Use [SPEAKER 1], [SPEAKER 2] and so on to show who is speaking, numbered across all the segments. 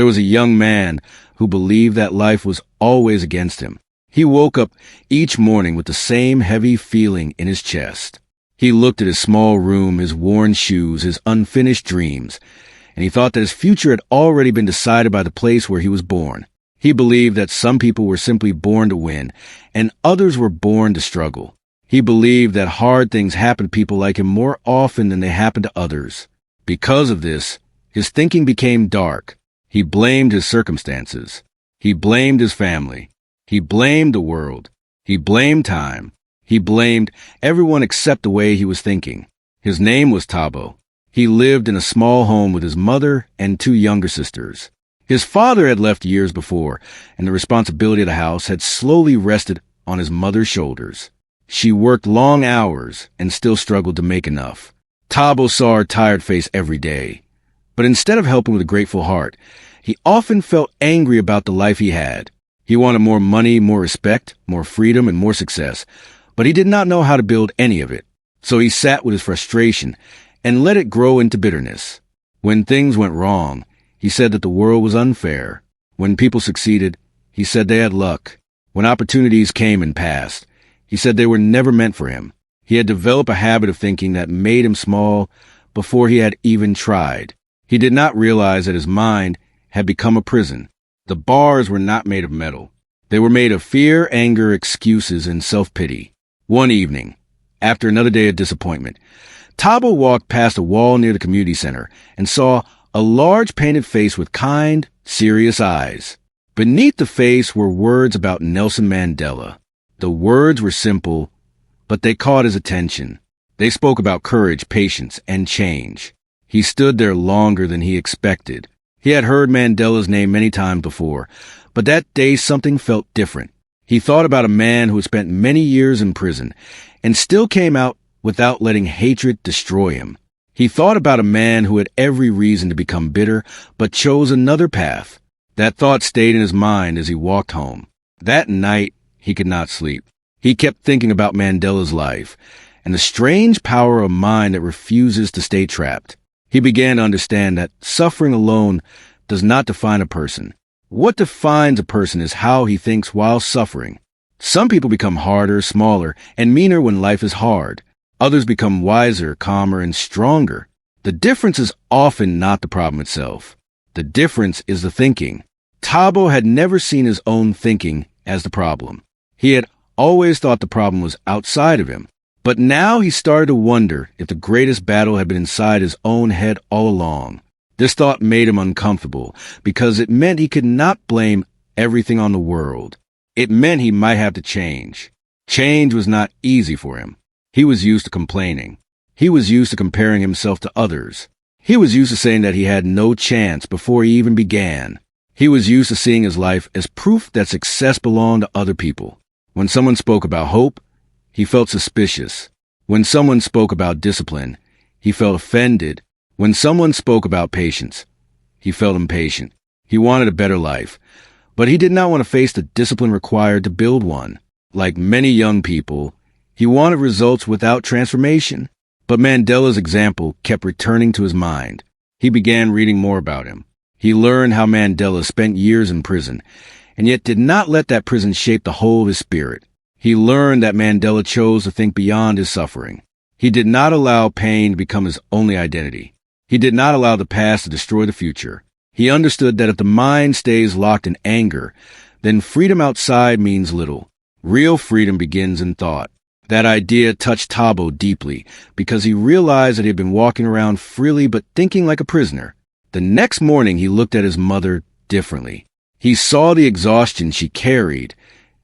[SPEAKER 1] There was a young man who believed that life was always against him. He woke up each morning with the same heavy feeling in his chest. He looked at his small room, his worn shoes, his unfinished dreams, and he thought that his future had already been decided by the place where he was born. He believed that some people were simply born to win, and others were born to struggle. He believed that hard things happen to people like him more often than they happen to others. Because of this, his thinking became dark. He blamed his circumstances. He blamed his family. He blamed the world. He blamed time. He blamed everyone except the way he was thinking. His name was Tabo. He lived in a small home with his mother and two younger sisters. His father had left years before, and the responsibility of the house had slowly rested on his mother's shoulders. She worked long hours and still struggled to make enough. Tabo saw her tired face every day. But instead of helping with a grateful heart, he often felt angry about the life he had. He wanted more money, more respect, more freedom, and more success, but he did not know how to build any of it. So he sat with his frustration and let it grow into bitterness. When things went wrong, he said that the world was unfair. When people succeeded, he said they had luck. When opportunities came and passed, he said they were never meant for him. He had developed a habit of thinking that made him small before he had even tried. He did not realize that his mind had become a prison. The bars were not made of metal. They were made of fear, anger, excuses, and self-pity. One evening, after another day of disappointment, Tabo walked past a wall near the community center and saw a large painted face with kind, serious eyes. Beneath the face were words about Nelson Mandela. The words were simple, but they caught his attention. They spoke about courage, patience, and change. He stood there longer than he expected. He had heard Mandela's name many times before, but that day something felt different. He thought about a man who had spent many years in prison and still came out without letting hatred destroy him. He thought about a man who had every reason to become bitter, but chose another path. That thought stayed in his mind as he walked home. That night, he could not sleep. He kept thinking about Mandela's life and the strange power of mind that refuses to stay trapped. He began to understand that suffering alone does not define a person. What defines a person is how he thinks while suffering. Some people become harder, smaller, and meaner when life is hard. Others become wiser, calmer, and stronger. The difference is often not the problem itself. The difference is the thinking. Tabo had never seen his own thinking as the problem. He had always thought the problem was outside of him. But now he started to wonder if the greatest battle had been inside his own head all along. This thought made him uncomfortable because it meant he could not blame everything on the world. It meant he might have to change. Change was not easy for him. He was used to complaining. He was used to comparing himself to others. He was used to saying that he had no chance before he even began. He was used to seeing his life as proof that success belonged to other people. When someone spoke about hope, he felt suspicious. When someone spoke about discipline, he felt offended. When someone spoke about patience, he felt impatient. He wanted a better life, but he did not want to face the discipline required to build one. Like many young people, he wanted results without transformation. But Mandela's example kept returning to his mind. He began reading more about him. He learned how Mandela spent years in prison, and yet did not let that prison shape the whole of his spirit. He learned that Mandela chose to think beyond his suffering. He did not allow pain to become his only identity. He did not allow the past to destroy the future. He understood that if the mind stays locked in anger, then freedom outside means little. Real freedom begins in thought. That idea touched Tabo deeply because he realized that he had been walking around freely but thinking like a prisoner. The next morning, he looked at his mother differently. He saw the exhaustion she carried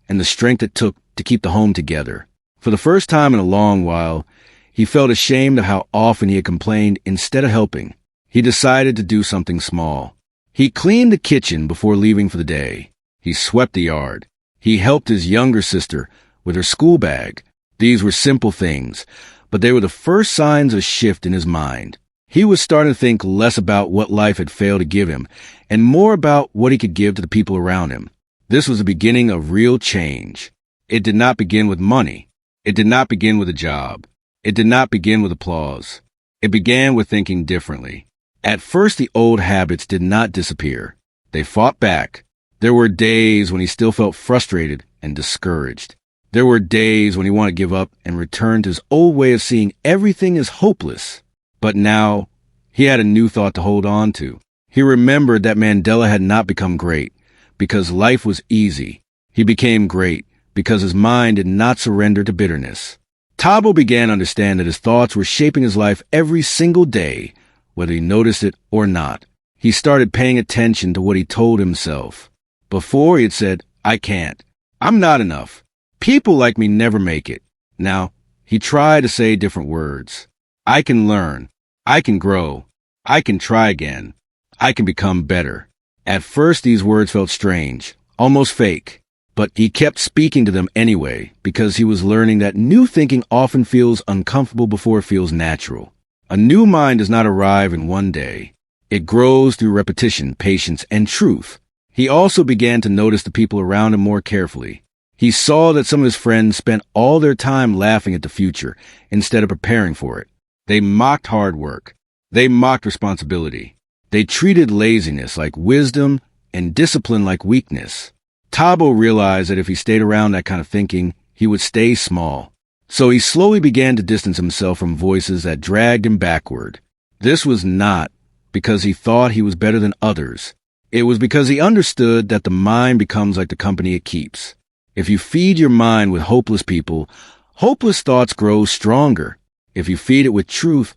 [SPEAKER 1] and the strength it took to keep the home together. For the first time in a long while, he felt ashamed of how often he had complained instead of helping. He decided to do something small. He cleaned the kitchen before leaving for the day. He swept the yard. He helped his younger sister with her school bag. These were simple things, but they were the first signs of a shift in his mind. He was starting to think less about what life had failed to give him and more about what he could give to the people around him. This was the beginning of real change. It did not begin with money. It did not begin with a job. It did not begin with applause. It began with thinking differently. At first, the old habits did not disappear. They fought back. There were days when he still felt frustrated and discouraged. There were days when he wanted to give up and return to his old way of seeing everything as hopeless. But now, he had a new thought to hold on to. He remembered that Mandela had not become great because life was easy. He became great because his mind did not surrender to bitterness. Thabo began to understand that his thoughts were shaping his life every single day, whether he noticed it or not. He started paying attention to what he told himself. Before, he had said, "I can't. I'm not enough. People like me never make it." Now, he tried to say different words. "I can learn. I can grow. I can try again. I can become better." At first, these words felt strange, almost fake. But he kept speaking to them anyway, because he was learning that new thinking often feels uncomfortable before it feels natural. A new mind does not arrive in one day. It grows through repetition, patience, and truth. He also began to notice the people around him more carefully. He saw that some of his friends spent all their time laughing at the future instead of preparing for it. They mocked hard work. They mocked responsibility. They treated laziness like wisdom and discipline like weakness. Thabo realized that if he stayed around that kind of thinking, he would stay small. So he slowly began to distance himself from voices that dragged him backward. This was not because he thought he was better than others. It was because he understood that the mind becomes like the company it keeps. If you feed your mind with hopeless people, hopeless thoughts grow stronger. If you feed it with truth,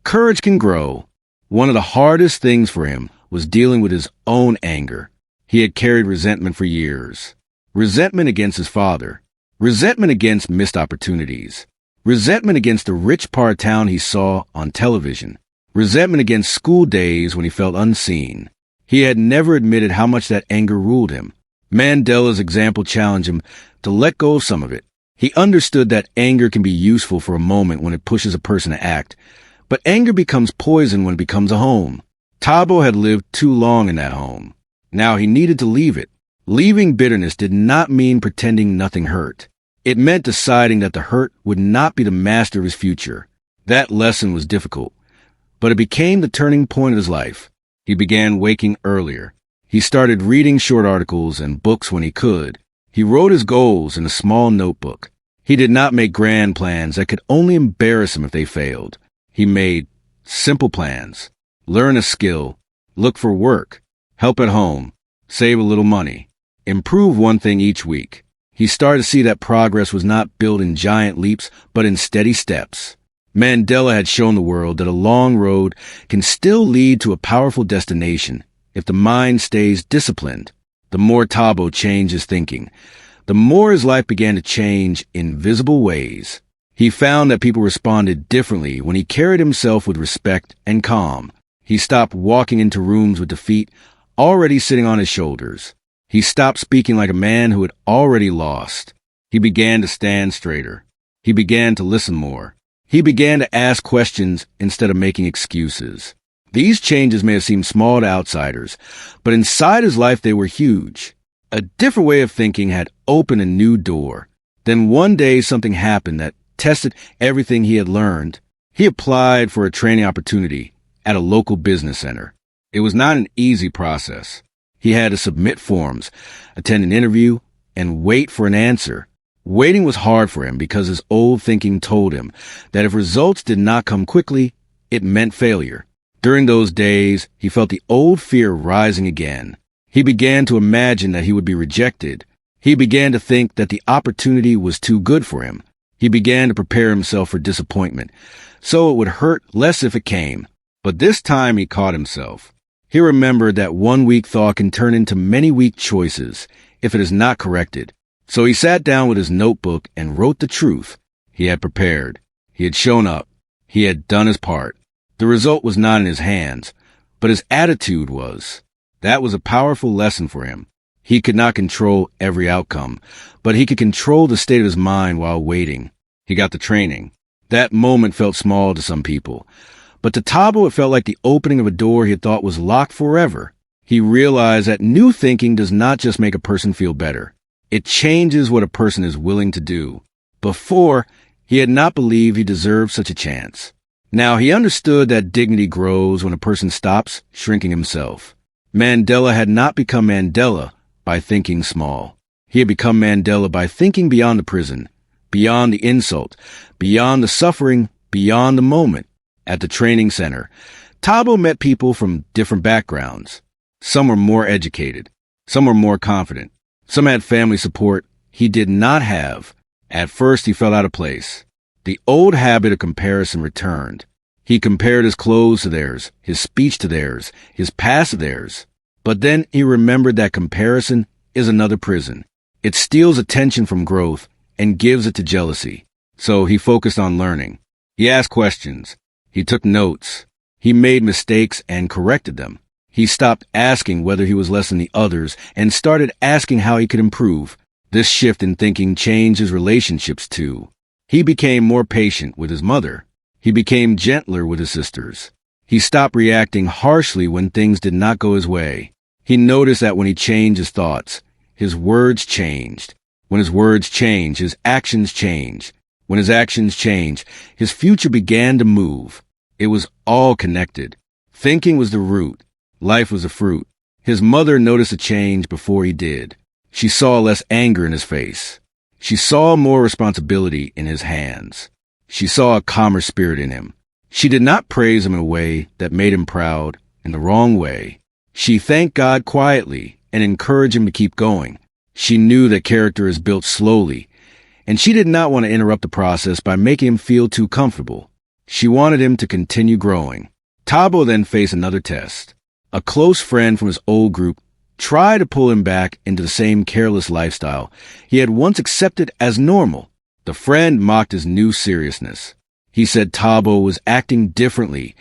[SPEAKER 1] courage can grow. One of the hardest things for him was dealing with his own anger. He had carried resentment for years. Resentment against his father. Resentment against missed opportunities. Resentment against the rich part of town he saw on television. Resentment against school days when he felt unseen. He had never admitted how much that anger ruled him. Mandela's example challenged him to let go of some of it. He understood that anger can be useful for a moment when it pushes a person to act, but anger becomes poison when it becomes a home. Thabo had lived too long in that home. Now he needed to leave it. Leaving bitterness did not mean pretending nothing hurt. It meant deciding that the hurt would not be the master of his future. That lesson was difficult, but it became the turning point of his life. He began waking earlier. He started reading short articles and books when he could. He wrote his goals in a small notebook. He did not make grand plans that could only embarrass him if they failed. He made simple plans. Learn a skill. Look for work. Help at home. Save a little money. Improve one thing each week. He started to see that progress was not built in giant leaps, but in steady steps. Mandela had shown the world that a long road can still lead to a powerful destination if the mind stays disciplined. The more Thabo changed his thinking, the more his life began to change in visible ways. He found that people responded differently when he carried himself with respect and calm. He stopped walking into rooms with defeat already sitting on his shoulders. He stopped speaking like a man who had already lost. He began to stand straighter. He began to listen more. He began to ask questions instead of making excuses. These changes may have seemed small to outsiders, but inside his life they were huge. A different way of thinking had opened a new door. Then one day something happened that tested everything he had learned. He applied for a training opportunity at a local business center. It was not an easy process. He had to submit forms, attend an interview, and wait for an answer. Waiting was hard for him because his old thinking told him that if results did not come quickly, it meant failure. During those days, he felt the old fear rising again. He began to imagine that he would be rejected. He began to think that the opportunity was too good for him. He began to prepare himself for disappointment, so it would hurt less if it came. But this time he caught himself. He remembered that one weak thought can turn into many weak choices if it is not corrected. So he sat down with his notebook and wrote the truth. He had prepared. He had shown up. He had done his part. The result was not in his hands, but his attitude was. That was a powerful lesson for him. He could not control every outcome, but he could control the state of his mind while waiting. He got the training. That moment felt small to some people, but to Thabo it felt like the opening of a door he had thought was locked forever. He realized that new thinking does not just make a person feel better. It changes what a person is willing to do. Before, he had not believed he deserved such a chance. Now he understood that dignity grows when a person stops shrinking himself. Mandela had not become Mandela by thinking small. He had become Mandela by thinking beyond the prison, beyond the insult, beyond the suffering, beyond the moment. At the training center, Thabo met people from different backgrounds. Some were more educated. Some were more confident. Some had family support he did not have. At first, he felt out of place. The old habit of comparison returned. He compared his clothes to theirs, his speech to theirs, his past to theirs. But then he remembered that comparison is another prison. It steals attention from growth and gives it to jealousy. So he focused on learning. He asked questions. He took notes. He made mistakes and corrected them. He stopped asking whether he was less than the others and started asking how he could improve. This shift in thinking changed his relationships too. He became more patient with his mother. He became gentler with his sisters. He stopped reacting harshly when things did not go his way. He noticed that when he changed his thoughts, his words changed. When his words changed, his actions changed. When his actions changed, his future began to move. It was all connected. Thinking was the root. Life was the fruit. His mother noticed a change before he did. She saw less anger in his face. She saw more responsibility in his hands. She saw a calmer spirit in him. She did not praise him in a way that made him proud, in the wrong way. She thanked God quietly and encouraged him to keep going. She knew that character is built slowly, and she did not want to interrupt the process by making him feel too comfortable. She wanted him to continue growing. Thabo then faced another test. A close friend from his old group tried to pull him back into the same careless lifestyle he had once accepted as normal. The friend mocked his new seriousness. He said Thabo was acting differently,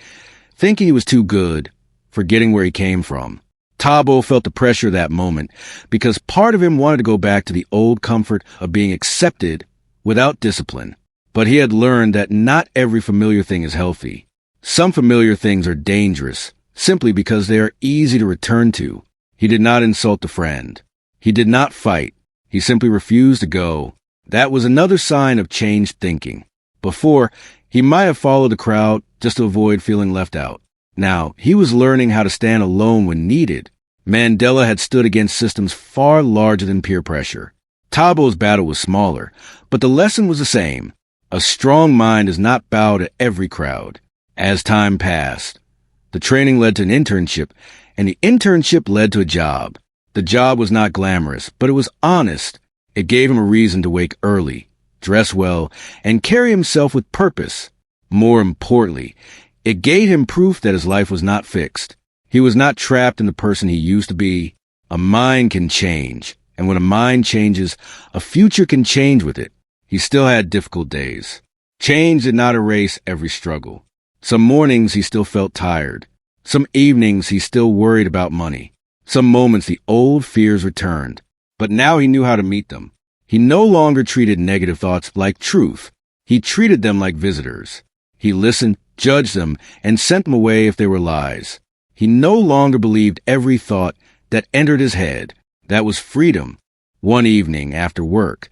[SPEAKER 1] thinking he was too good, forgetting where he came from. Thabo felt the pressure that moment because part of him wanted to go back to the old comfort of being accepted without discipline. But he had learned that not every familiar thing is healthy. Some familiar things are dangerous simply because they are easy to return to. He did not insult the friend. He did not fight. He simply refused to go. That was another sign of changed thinking. Before, he might have followed the crowd just to avoid feeling left out. Now, he was learning how to stand alone when needed. Mandela had stood against systems far larger than peer pressure. Thabo's battle was smaller, but the lesson was the same. A strong mind does not bow to every crowd. As time passed, the training led to an internship, and the internship led to a job. The job was not glamorous, but it was honest. It gave him a reason to wake early, dress well, and carry himself with purpose. More importantly, it gave him proof that his life was not fixed. He was not trapped in the person he used to be. A mind can change, and when a mind changes, a future can change with it. He still had difficult days. Change did not erase every struggle. Some mornings he still felt tired. Some evenings he still worried about money. Some moments the old fears returned. But now he knew how to meet them. He no longer treated negative thoughts like truth. He treated them like visitors. He listened, judged them, and sent them away if they were lies. He no longer believed every thought that entered his head. That was freedom. One evening, after work,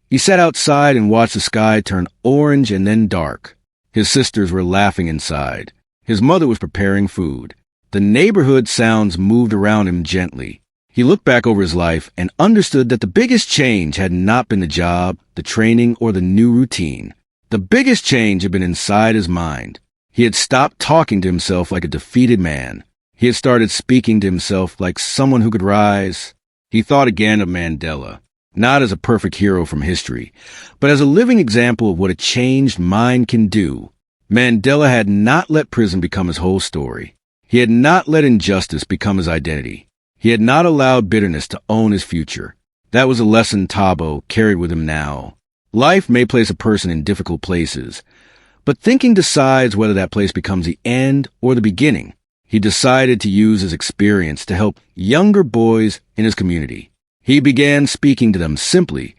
[SPEAKER 1] he sat outside and watched the sky turn orange and then dark. His sisters were laughing inside. His mother was preparing food. The neighborhood sounds moved around him gently. He looked back over his life and understood that the biggest change had not been the job, the training, or the new routine. The biggest change had been inside his mind. He had stopped talking to himself like a defeated man. He had started speaking to himself like someone who could rise. He thought again of Mandela, not as a perfect hero from history, but as a living example of what a changed mind can do. Mandela had not let prison become his whole story. He had not let injustice become his identity. He had not allowed bitterness to own his future. That was a lesson Thabo carried with him now. Life may place a person in difficult places, but thinking decides whether that place becomes the end or the beginning. He decided to use his experience to help younger boys in his community. He began speaking to them simply,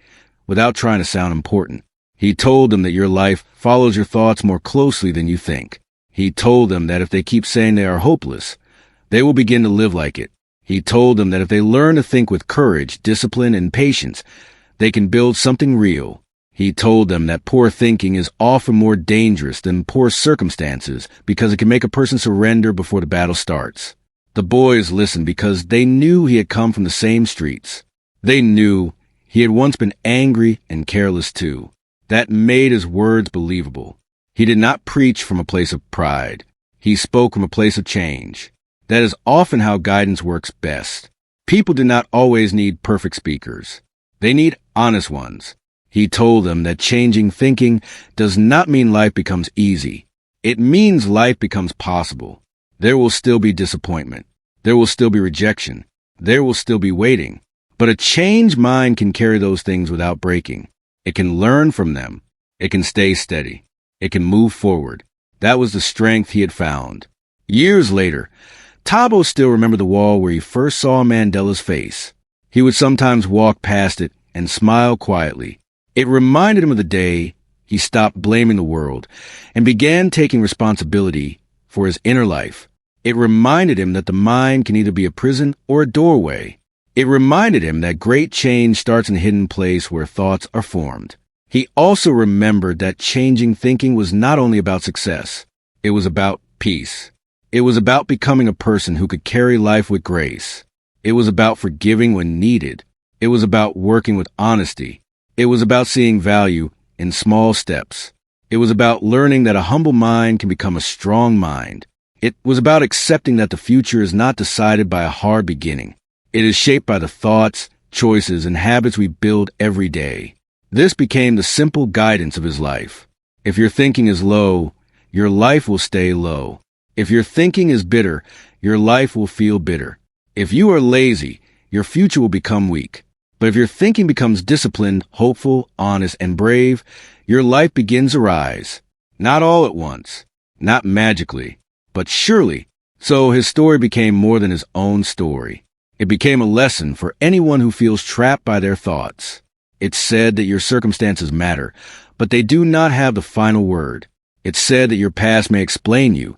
[SPEAKER 1] without trying to sound important. He told them that your life follows your thoughts more closely than you think. He told them that if they keep saying they are hopeless, they will begin to live like it. He told them that if they learn to think with courage, discipline, and patience, they can build something real. He told them that poor thinking is often more dangerous than poor circumstances because it can make a person surrender before the battle starts. The boys listened because they knew he had come from the same streets. They knew he had once been angry and careless too. That made his words believable. He did not preach from a place of pride. He spoke from a place of change. That is often how guidance works best. People do not always need perfect speakers. They need honest ones. He told them that changing thinking does not mean life becomes easy. It means life becomes possible. There will still be disappointment. There will still be rejection. There will still be waiting. But a changed mind can carry those things without breaking. It can learn from them. It can stay steady. It can move forward. That was the strength he had found. Years later, Thabo still remembered the wall where he first saw Mandela's face. He would sometimes walk past it and smile quietly. It reminded him of the day he stopped blaming the world and began taking responsibility for his inner life. It reminded him that the mind can either be a prison or a doorway. It reminded him that great change starts in a hidden place where thoughts are formed. He also remembered that changing thinking was not only about success. It was about peace. It was about becoming a person who could carry life with grace. It was about forgiving when needed. It was about working with honesty. It was about seeing value in small steps. It was about learning that a humble mind can become a strong mind. It was about accepting that the future is not decided by a hard beginning. It is shaped by the thoughts, choices, and habits we build every day. This became the simple guidance of his life. If your thinking is low, your life will stay low. If your thinking is bitter, your life will feel bitter. If you are lazy, your future will become weak. But if your thinking becomes disciplined, hopeful, honest, and brave, your life begins to rise. Not all at once, not magically, but surely. So his story became more than his own story. It became a lesson for anyone who feels trapped by their thoughts. It said that your circumstances matter, but they do not have the final word. It said that your past may explain you,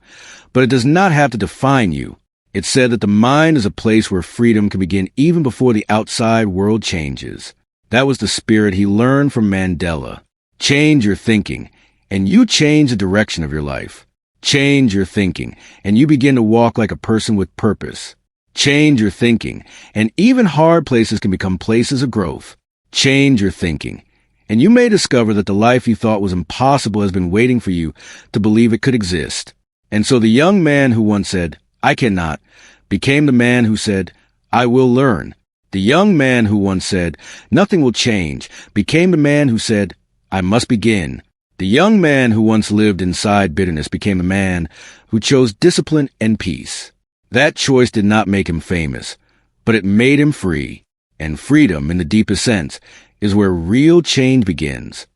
[SPEAKER 1] but it does not have to define you. It said that the mind is a place where freedom can begin even before the outside world changes. That was the spirit he learned from Mandela. Change your thinking, and you change the direction of your life. Change your thinking, and you begin to walk like a person with purpose. Change your thinking, and even hard places can become places of growth. Change your thinking, and you may discover that the life you thought was impossible has been waiting for you to believe it could exist. And so the young man who once said, "I cannot," became the man who said, "I will learn." The young man who once said, "Nothing will change," became the man who said, "I must begin." The young man who once lived inside bitterness became a man who chose discipline and peace. That choice did not make him famous, but it made him free. And freedom, in the deepest sense, is where real change begins.